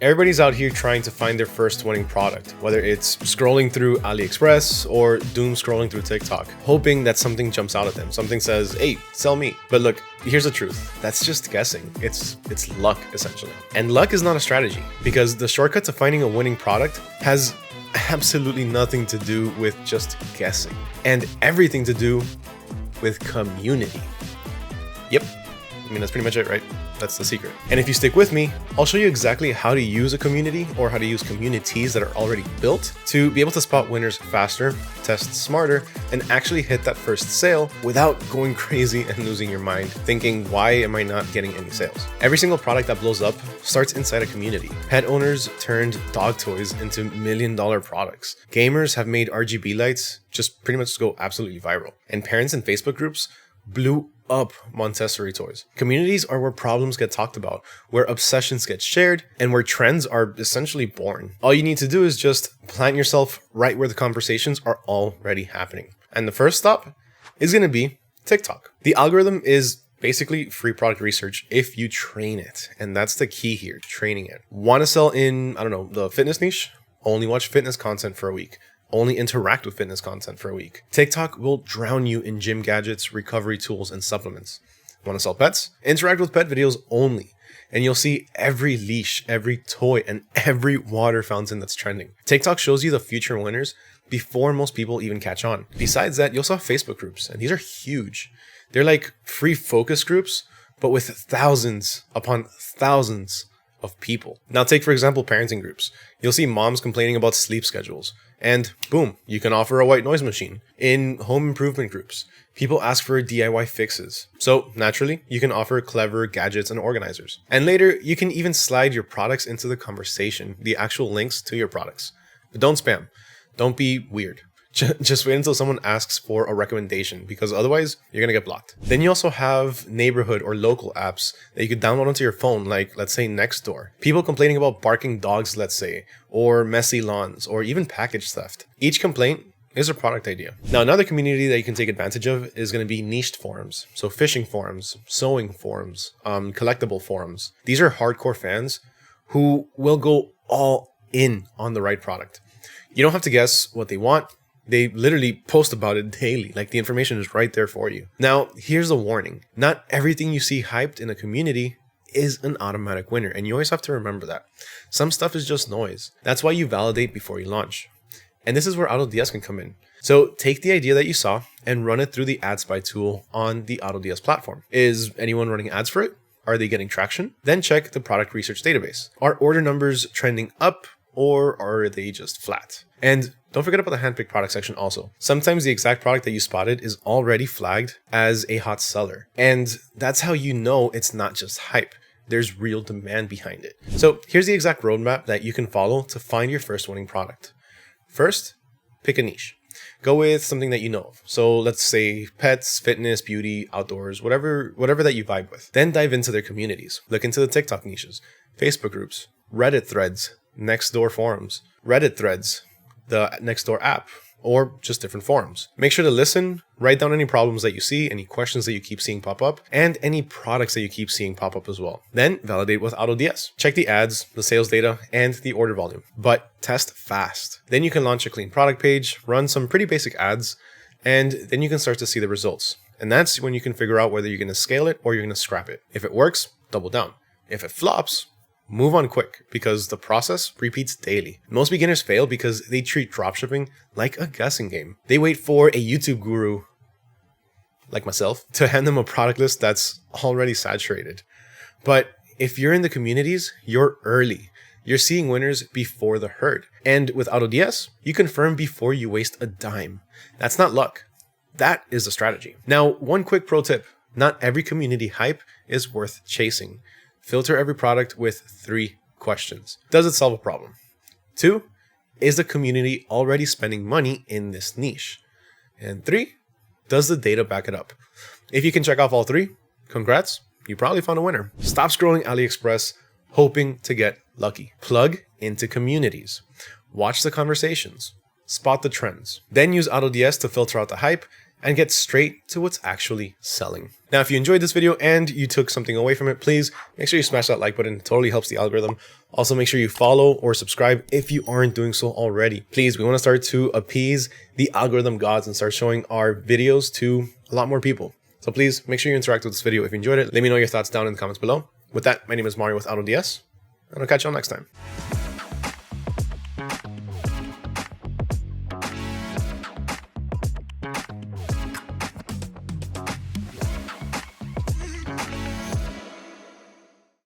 Everybody's out here trying to find their first winning product, whether it's scrolling through AliExpress or doom scrolling through TikTok, hoping that something jumps out at them. Something says, hey, sell me. But look, here's the truth. That's just guessing. It's luck, essentially. And luck is not a strategy, because the shortcut to finding a winning product has absolutely nothing to do with just guessing, and everything to do with community. Yep. I mean, that's pretty much it, right? That's the secret. And if you stick with me, I'll show you exactly how to use a community or how to use communities that are already built to be able to spot winners faster, test smarter, and actually hit that first sale without going crazy and losing your mind, thinking, why am I not getting any sales? Every single product that blows up starts inside a community. Pet owners turned dog toys into million-dollar products. Gamers have made RGB lights just pretty much go absolutely viral. And parents in Facebook groups blew up Montessori toys. Communities are where problems get talked about, where obsessions get shared, and where trends are essentially born. All you need to do is just plant yourself right where the conversations are already happening. And the first stop is going to be TikTok. The algorithm is basically free product research if you train it. And that's the key here, training it. Want to sell in, I don't know, the fitness niche? Only watch fitness content for a week. Only interact with fitness content for a week. TikTok will drown you in gym gadgets, recovery tools, and supplements. Want to sell pets? Interact with pet videos only, and you'll see every leash, every toy, and every water fountain that's trending. TikTok shows you the future winners before most people even catch on. Besides that, you also have Facebook groups, and these are huge. They're like free focus groups, but with thousands upon thousands of people. Now take, for example, parenting groups. You'll see moms complaining about sleep schedules. And boom, you can offer a white noise machine. In home improvement groups, people ask for DIY fixes. So naturally, you can offer clever gadgets and organizers. And later, you can even slide your products into the conversation, the actual links to your products. But don't spam. Don't be weird. Just wait until someone asks for a recommendation, because otherwise you're going to get blocked. Then you also have neighborhood or local apps that you could download onto your phone, like let's say Nextdoor. People complaining about barking dogs, let's say, or messy lawns, or even package theft. Each complaint is a product idea. Now, another community that you can take advantage of is going to be niched forums. So fishing forums, sewing forums, collectible forums. These are hardcore fans who will go all in on the right product. You don't have to guess what they want. They literally post about it daily. Like, the information is right there for you. Now, here's a warning. Not everything you see hyped in a community is an automatic winner. And you always have to remember that. Some stuff is just noise. That's why you validate before you launch. And this is where AutoDS can come in. So take the idea that you saw and run it through the ad spy tool on the AutoDS platform. Is anyone running ads for it? Are they getting traction? Then check the product research database. Are order numbers trending up, or are they just flat? And don't forget about the handpicked product section also. Sometimes the exact product that you spotted is already flagged as a hot seller. And that's how you know it's not just hype. There's real demand behind it. So here's the exact roadmap that you can follow to find your first winning product. First, pick a niche. Go with something that you know of. So let's say pets, fitness, beauty, outdoors, whatever that you vibe with. Then dive into their communities. Look into the TikTok niches, Facebook groups, Reddit threads, Nextdoor forums, Reddit threads, the Nextdoor app, or just different forums. Make sure to listen, write down any problems that you see, any questions that you keep seeing pop up, and any products that you keep seeing pop up as well. Then validate with AutoDS. Check the ads, the sales data, and the order volume, but test fast. Then you can launch a clean product page, run some pretty basic ads, and then you can start to see the results. And that's when you can figure out whether you're going to scale it or you're going to scrap it. If it works, double down. If it flops, move on quick, because the process repeats daily. Most beginners fail because they treat dropshipping like a guessing game. They wait for a YouTube guru, like myself, to hand them a product list that's already saturated. But if you're in the communities, you're early. You're seeing winners before the herd. And with AutoDS, you confirm before you waste a dime. That's not luck. That is a strategy. Now, one quick pro tip. Not every community hype is worth chasing. Filter every product with 3 questions. Does it solve a problem? 2, is the community already spending money in this niche? And 3, does the data back it up? If you can check off all 3, congrats, you probably found a winner. Stop scrolling AliExpress hoping to get lucky. Plug into communities. Watch the conversations. Spot the trends. Then use AutoDS to filter out the hype and get straight to what's actually selling. Now, if you enjoyed this video and you took something away from it, please make sure you smash that like button. It totally helps the algorithm. Also, make sure you follow or subscribe if you aren't doing so already. Please, we want to start to appease the algorithm gods and start showing our videos to a lot more people. So please make sure you interact with this video if you enjoyed it. Let me know your thoughts down in the comments below. With that, my name is Mario with AutoDS, and I'll catch you all next time.